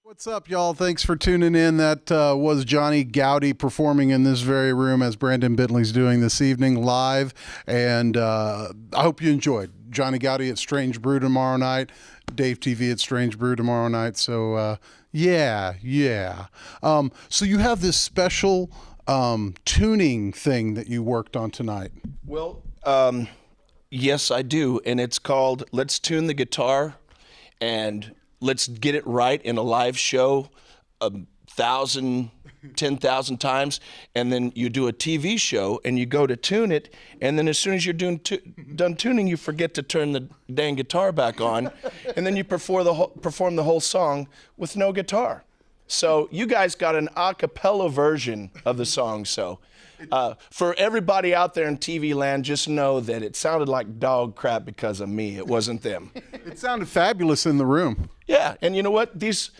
What's up, y'all? Thanks for tuning in. That was Johnny Gowdy performing in this very room as Brandon Bentley's doing this evening live. And I hope you enjoyed. Johnny Gowdy at Strange Brew tomorrow night. Dave TV at Strange Brew tomorrow night. So, yeah. So you have this special tuning thing that you worked on tonight. Well, yes, I do. And it's called Let's Tune the Guitar and let's get it right in a live show 1,000, 10,000 times, and then you do a TV show and you go to tune it, and then as soon as you're done tuning, you forget to turn the dang guitar back on, and then you perform the whole song with no guitar. So you guys got an a cappella version of the song. So for everybody out there in TV land, just know that it sounded like dog crap because of me. It wasn't them. It sounded fabulous in the room. Yeah, and you know what? These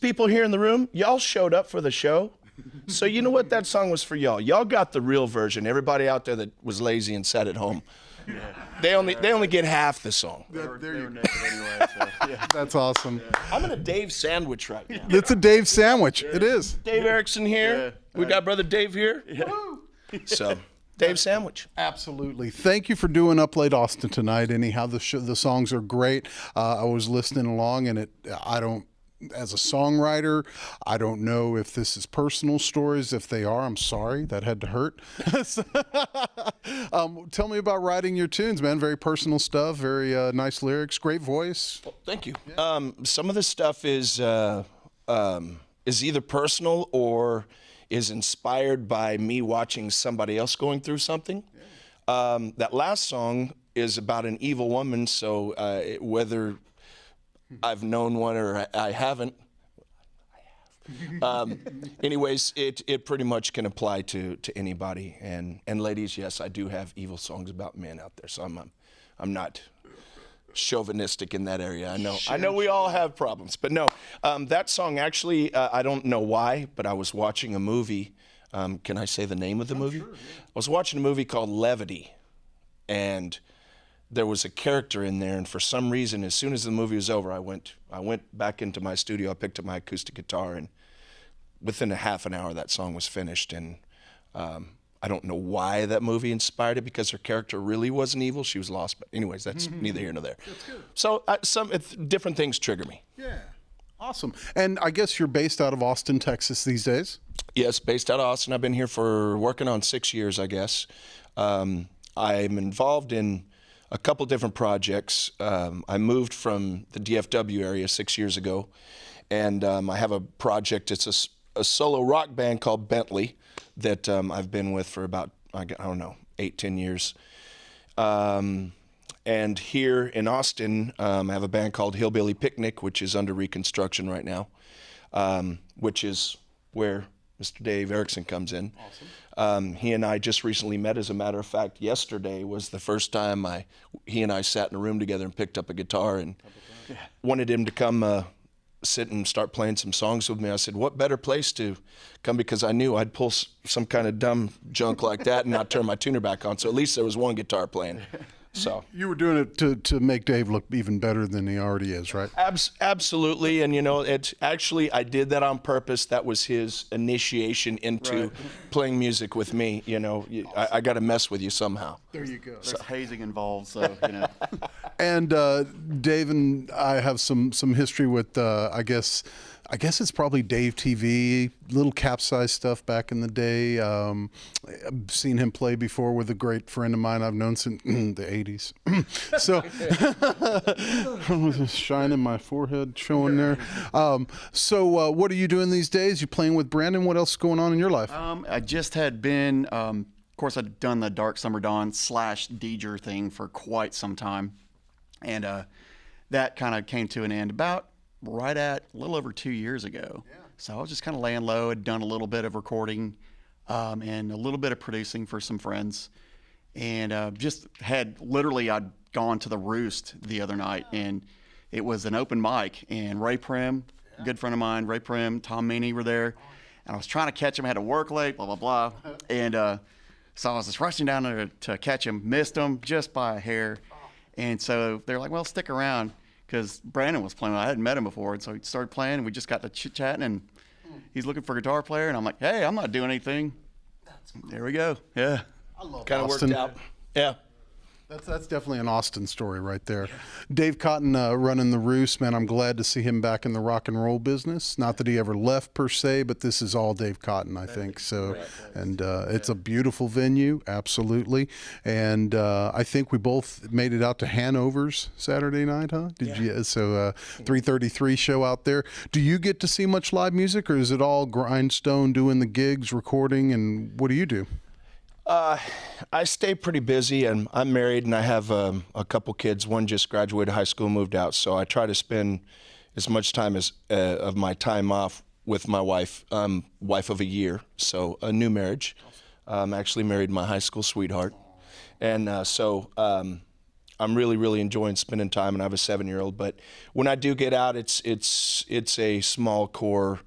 people here in the room, y'all showed up for the show. So you know what? That song was for y'all. Y'all got the real version. Everybody out there that was lazy and sat at home, they only get half the song. They were naked anyway, so, yeah. That's awesome. I'm in a Dave sandwich right now. It's a Dave sandwich. It is. Dave Erickson here. We got brother Dave here. So Dave sandwich. Absolutely. Thank you for doing Uplate Austin tonight. Anyhow, the songs are great. I was listening along, and as a songwriter, I don't know if this is personal stories. If they are, I'm sorry. That had to hurt. Tell me about writing your tunes, man. Very personal stuff. Very nice lyrics. Great voice. Well, thank you. Some of the stuff is either personal or is inspired by me watching somebody else going through something. That last song is about an evil woman, so whether I've known one or I haven't, anyways, it pretty much can apply to anybody. And ladies, yes, I do have evil songs about men out there, so I'm not chauvinistic in that area. I know we all have problems, but no, that song actually, I don't know why, but I was watching a movie. Can I say the name of the movie? Sure, yeah. I was watching a movie called Levity, and there was a character in there, and for some reason, as soon as the movie was over, I went back into my studio, I picked up my acoustic guitar, and within a half an hour, that song was finished. And I don't know why that movie inspired it, because her character really wasn't evil. She was lost. But anyways, that's neither here nor there. That's good. So different things trigger me. Yeah. Awesome. And I guess you're based out of Austin, Texas these days? Yes, based out of Austin. I've been here working on 6 years, I guess. I'm involved in a couple different projects. I moved from the DFW area 6 years ago, and I have a project. It's a solo rock band called Bentley that I've been with for about, I don't know, 8-10 years. And here in Austin, I have a band called Hillbilly Picnic, which is under reconstruction right now, which is where Mr. Dave Erickson comes in. Awesome. He and I just recently met. As a matter of fact, yesterday was the first time he and I sat in a room together and picked up a guitar, and wanted him to come sit and start playing some songs with me. I said, what better place to come, because I knew I'd pull some kind of dumb junk like that and not turn my tuner back on. So at least there was one guitar playing. So you were doing it to make Dave look even better than he already is, right? Absolutely. And it's actually, I did that on purpose. That was his initiation into playing music with me. Awesome. I got to mess with you somehow. There you go. There's hazing involved, so And Dave and I have some history with I guess it's probably Dave TV, little CapZeyeZ stuff back in the day. I've seen him play before with a great friend of mine I've known since the 80s. So, shining my forehead showing there. So what are you doing these days? You playing with Brandon? What else is going on in your life? I just had been, of course, I'd done the Dark Summer Dawn / Deeger thing for quite some time. And that kind of came to an end about right at a little over 2 years ago. Yeah. So I was just kind of laying low. Had done a little bit of recording and a little bit of producing for some friends, and I'd gone to the Roost the other night, and it was an open mic, and Ray Prim, a good friend of mine, Ray Prim, Tom Meany were there, and I was trying to catch him, had to work late, blah, blah, blah, and so I was just rushing down there to catch him, missed him just by a hair, and so they're like, well, stick around. because Brandon was playing. I hadn't met him before, and so he started playing, and we just got to chit-chatting, and he's looking for a guitar player, and I'm like, hey, I'm not doing anything. There we go. Yeah. I love Kind of worked Austin. out. Yeah. That's definitely an Austin story right there. Dave Cotton running the Roost, man. I'm glad to see him back in the rock and roll business. Not that he ever left per se, but this is all Dave Cotton, I think. So, and it's a beautiful venue, absolutely. And I think we both made it out to Hanover's Saturday night, huh? Did you? So 333 show out there. Do you get to see much live music, or is it all grindstone doing the gigs, recording, and what do you do? I stay pretty busy, and I'm married, and I have a couple kids. One just graduated high school, moved out, so I try to spend as much time as of my time off with my wife. Wife of a year, so a new marriage. Actually married my high school sweetheart, and so I'm really enjoying spending time. And I have a 7-year-old. But when I do get out, it's a small core.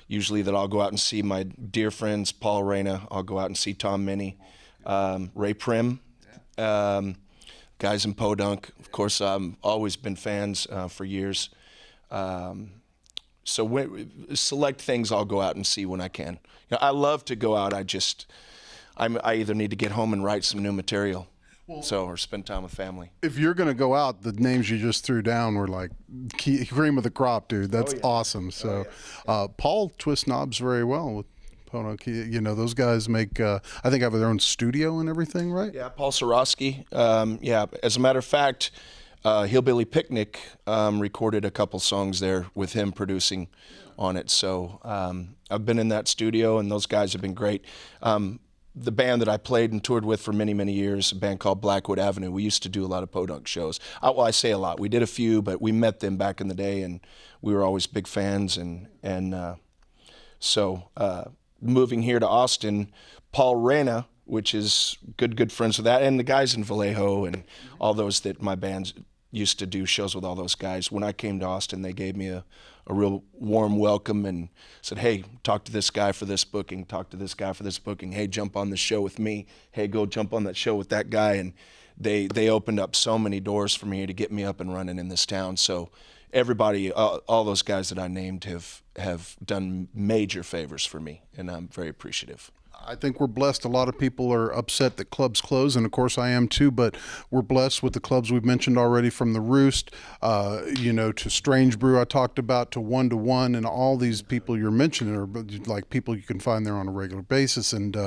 Usually that I'll go out and see my dear friends, Paul Reyna. I'll go out and see Tom Minnie, Ray Prim, guys in Podunk. Of course, I've always been fans for years. So select things I'll go out and see when I can. You know, I love to go out. I either need to get home and write some new material. Or spend time with family. If you're going to go out, the names you just threw down were like cream of the crop, dude. That's awesome. So Paul twists knobs very well with Podunk. You know, those guys make, I think, have their own studio and everything, right? Yeah, Paul Sorosky. Yeah, as a matter of fact, Hillbilly Picnic recorded a couple songs there with him producing on it. So I've been in that studio, and those guys have been great. The band that I played and toured with for many years, a band called Blackwood Avenue, we used to do a lot of Podunk shows. Well, I say a lot. We did a few, but we met them back in the day, and we were always big fans. So moving here to Austin, Paul Reyna, which is good friends with that, and the guys in Vallejo and all those that my bands used to do shows with all those guys. When I came to Austin, they gave me a real warm welcome and said, hey, talk to this guy for this booking, talk to this guy for this booking. Hey, jump on the show with me. Hey, go jump on that show with that guy. And they opened up so many doors for me to get me up and running in this town. So everybody, all those guys that I named have done major favors for me, and I'm very appreciative. I think we're blessed. A lot of people are upset that clubs close, and of course I am too, but we're blessed with the clubs we've mentioned already, from the Roost, to Strange Brew I talked about, to One to One, and all these people you're mentioning are like people you can find there on a regular basis. And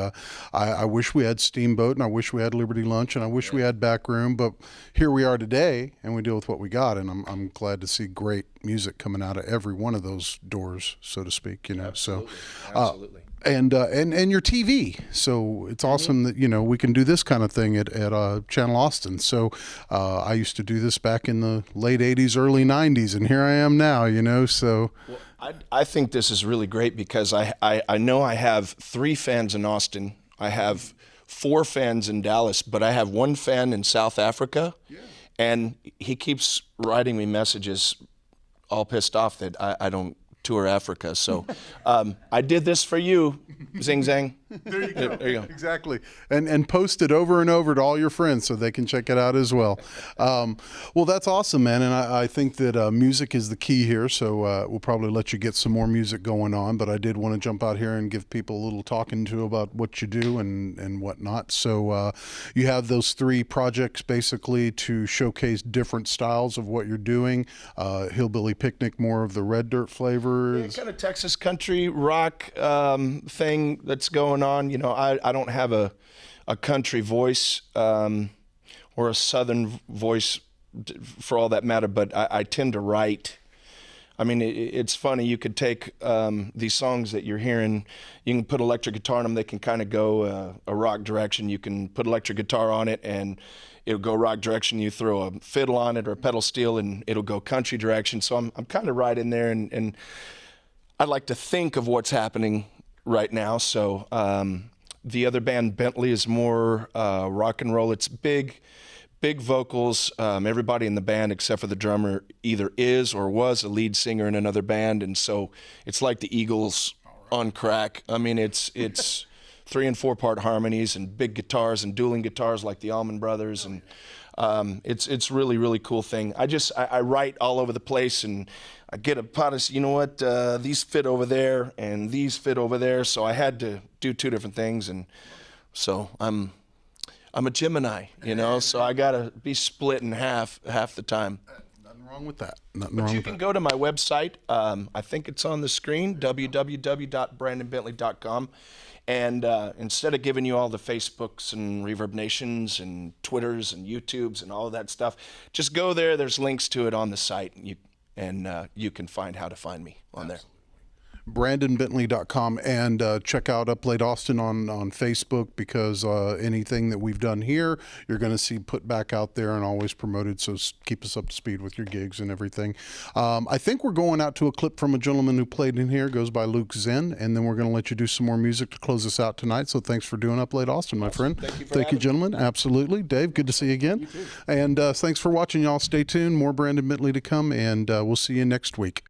I wish we had Steamboat, and I wish we had Liberty Lunch, and I wish we had Back Room, but here we are today, and we deal with what we got, and I'm glad to see great music coming out of every one of those doors, so to speak. Absolutely. So Absolutely. And your TV. So it's awesome that, we can do this kind of thing at Channel Austin. So I used to do this back in the late 80s, early 90s, and here I am now, so. Well, I think this is really great because I know I have 3 fans in Austin. I have 4 fans in Dallas, but I have 1 fan in South Africa. Yeah. And he keeps writing me messages all pissed off that I don't tour Africa. So I did this for you, Zing Zang. There you go. There you go. Exactly. And post it over and over to all your friends so they can check it out as well. Well, that's awesome, man. And I think that music is the key here. So we'll probably let you get some more music going on. But I did want to jump out here and give people a little talking to about what you do and whatnot. So you have those 3 projects basically to showcase different styles of what you're doing. Hillbilly Picnic, more of the red dirt flavors. Yeah, kind of Texas country rock thing that's going on. I don't have a country voice or a southern voice for all that matter, but I tend to write. I mean, it's funny. You could take these songs that you're hearing, you can put electric guitar on them. They can kind of go a rock direction. You can put electric guitar on it and it'll go rock direction. You throw a fiddle on it or a pedal steel and it'll go country direction. So I'm kind of right in there, and I like to think of what's happening right now. So the other band, Bentley, is more rock and roll. It's big vocals. Everybody in the band except for the drummer either is or was a lead singer in another band, and so it's like the Eagles on crack. I mean, it's 3- and 4-part harmonies and big guitars and dueling guitars like the Allman Brothers, and It's really, really cool thing. I write all over the place, and I get a pot of, you know what, these fit over there and these fit over there. So I had to do two different things. And so I'm a Gemini, you know, so I got to be split in half the time. Nothing wrong with that. But you can go to my website. I think it's on the screen, www.brandonbentley.com. And instead of giving you all the Facebooks and Reverb Nations and Twitters and YouTubes and all of that stuff, just go there. There's links to it on the site, and you can find how to find me on there. BrandonBentley.com, and check out Uplate Austin on Facebook, because anything that we've done here, you're going to see put back out there and always promoted. So keep us up to speed with your gigs and everything. I think we're going out to a clip from a gentleman who played in here, goes by Luke Zen, and then we're going to let you do some more music to close us out tonight. So thanks for doing Uplate Austin, my friend. Thank you, gentlemen. Absolutely. Dave, good to see you again. You too. And thanks for watching, y'all. Stay tuned. More Brandon Bentley to come, and we'll see you next week.